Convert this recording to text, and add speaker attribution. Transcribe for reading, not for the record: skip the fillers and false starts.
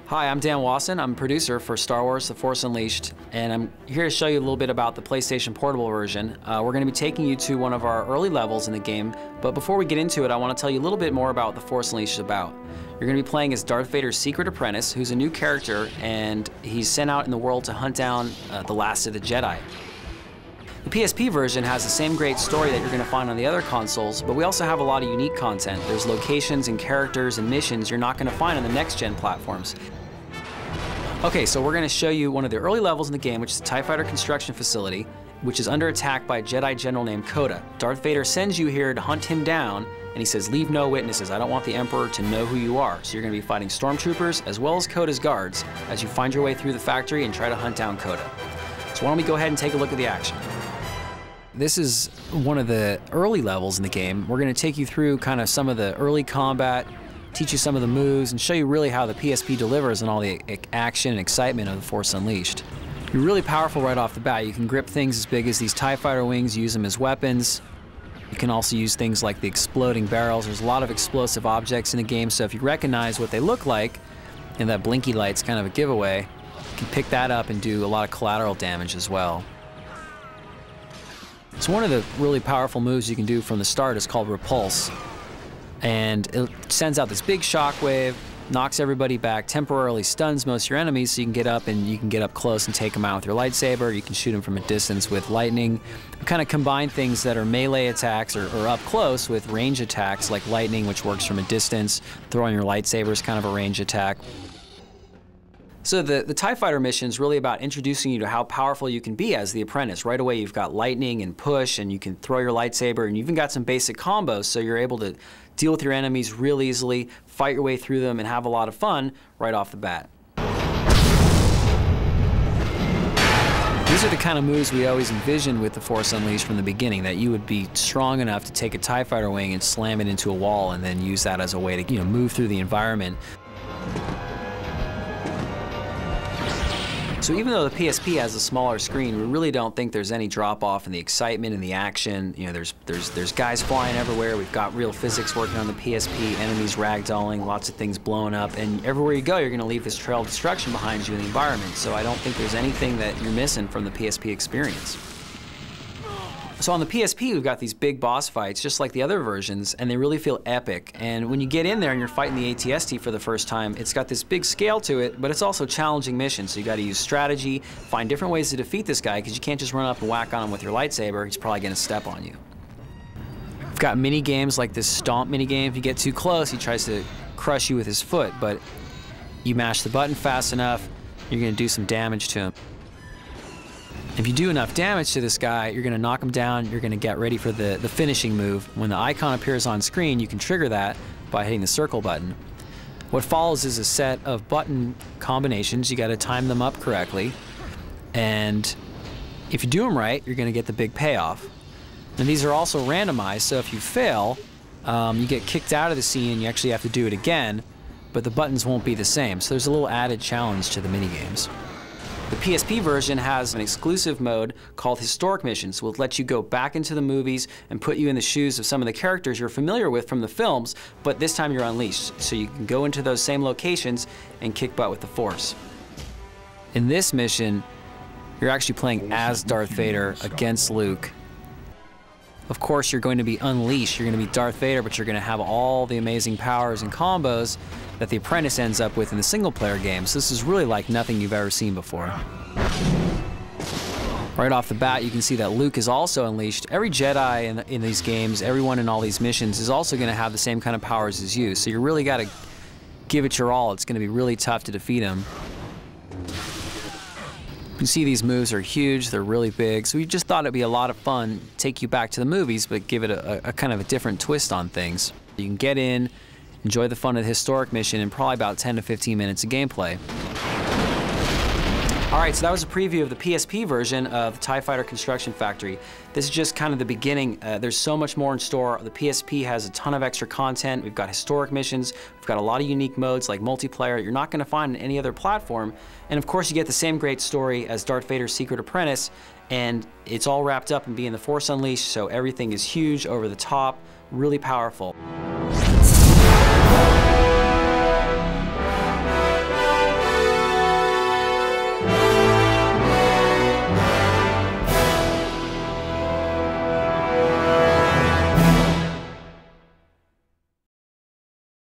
Speaker 1: Hi, I'm Dan Wasson. I'm a producer for Star Wars: The Force Unleashed, and I'm here to show you a little bit about the PlayStation Portable version. We're going to be taking you to one of our early levels in the game, but before we get into it, I want to tell you a little bit more about what The Force Unleashed is about. You're going to be playing as Darth Vader's secret apprentice, who's a new character, and he's sent out in the world to hunt down the last of the Jedi. The PSP version has the same great story that you're going to find on the other consoles, but we also have a lot of unique content. There's locations and characters and missions you're not going to find on the next-gen platforms. Okay, so we're going to show you one of the early levels in the game, which is the TIE Fighter construction facility, which is under attack by a Jedi general named Coda. Darth Vader sends you here to hunt him down, and he says, "Leave no witnesses. I don't want the Emperor to know who you are." So you're going to be fighting stormtroopers as well as Coda's guards as you find your way through the factory and try to hunt down Coda. So why don't we go ahead and take a look at the action. This is one of the early levels in the game. We're going to take you through kind of some of the early combat, teach you some of the moves, and show you really how the PSP delivers on all the action and excitement of The Force Unleashed. You're really powerful right off the bat. You can grip things as big as these TIE Fighter wings, use them as weapons. You can also use things like the exploding barrels. There's a lot of explosive objects in the game, so if you recognize what they look like, and that blinky light's kind of a giveaway, you can pick that up and do a lot of collateral damage as well. So one of the really powerful moves you can do from the start is called Repulse. And it sends out this big shockwave, knocks everybody back, temporarily stuns most of your enemies, so you can get up and you can get up close and take them out with your lightsaber. You can shoot them from a distance with lightning. You kind of combine things that are melee attacks or up close with range attacks like lightning, which works from a distance. Throwing your lightsaber is kind of a range attack. So the TIE Fighter mission is really about introducing you to how powerful you can be as the apprentice. Right away you've got lightning and push, and you can throw your lightsaber, and you even got some basic combos, so you're able to deal with your enemies real easily, fight your way through them, and have a lot of fun right off the bat. These are the kind of moves we always envisioned with The Force Unleashed from the beginning, that you would be strong enough to take a TIE Fighter wing and slam it into a wall and then use that as a way to, move through the environment. So even though the PSP has a smaller screen, we really don't think there's any drop-off in the excitement and the action. There's guys flying everywhere. We've got real physics working on the PSP, enemies ragdolling, lots of things blowing up, and everywhere you go, you're going to leave this trail of destruction behind you in the environment. So I don't think there's anything that you're missing from the PSP experience. So on the PSP, we've got these big boss fights, just like the other versions, and they really feel epic. And when you get in there and you're fighting the ATST for the first time, it's got this big scale to it, but it's also challenging missions. So you got to use strategy, find different ways to defeat this guy, because you can't just run up and whack on him with your lightsaber. He's probably going to step on you. We've got mini games like this stomp mini game. If you get too close, he tries to crush you with his foot, but you mash the button fast enough, you're going to do some damage to him. If you do enough damage to this guy, you're going to knock him down, you're going to get ready for the finishing move. When the icon appears on screen, you can trigger that by hitting the circle button. What follows is a set of button combinations. You got to time them up correctly, and if you do them right, you're going to get the big payoff. And these are also randomized, so if you fail, you get kicked out of the scene and you actually have to do it again, but the buttons won't be the same. So there's a little added challenge to the minigames. The PSP version has an exclusive mode called Historic Missions, which will let you go back into the movies and put you in the shoes of some of the characters you're familiar with from the films, but this time you're unleashed, so you can go into those same locations and kick butt with the Force. In this mission, you're actually playing as Darth Vader against Luke. Of course, you're going to be unleashed. You're going to be Darth Vader, but you're going to have all the amazing powers and combos that the apprentice ends up with in the single-player game. So this is really like nothing you've ever seen before. Right off the bat, you can see that Luke is also unleashed. Every Jedi in these games, everyone in all these missions, is also going to have the same kind of powers as you. So you really got to give it your all. It's going to be really tough to defeat him. You can see these moves are huge, they're really big, so we just thought it'd be a lot of fun, take you back to the movies, but give it a kind of a different twist on things. You can get in, enjoy the fun of the historic mission in probably about 10 to 15 minutes of gameplay. All right, so that was a preview of the PSP version of the TIE Fighter Construction Factory. This is just kind of the beginning. There's so much more in store. The PSP has a ton of extra content. We've got historic missions. We've got a lot of unique modes like multiplayer you're not going to find on any other platform. And of course, you get the same great story as Darth Vader's Secret Apprentice, and it's all wrapped up in being the Force Unleashed, so everything is huge, over the top, really powerful.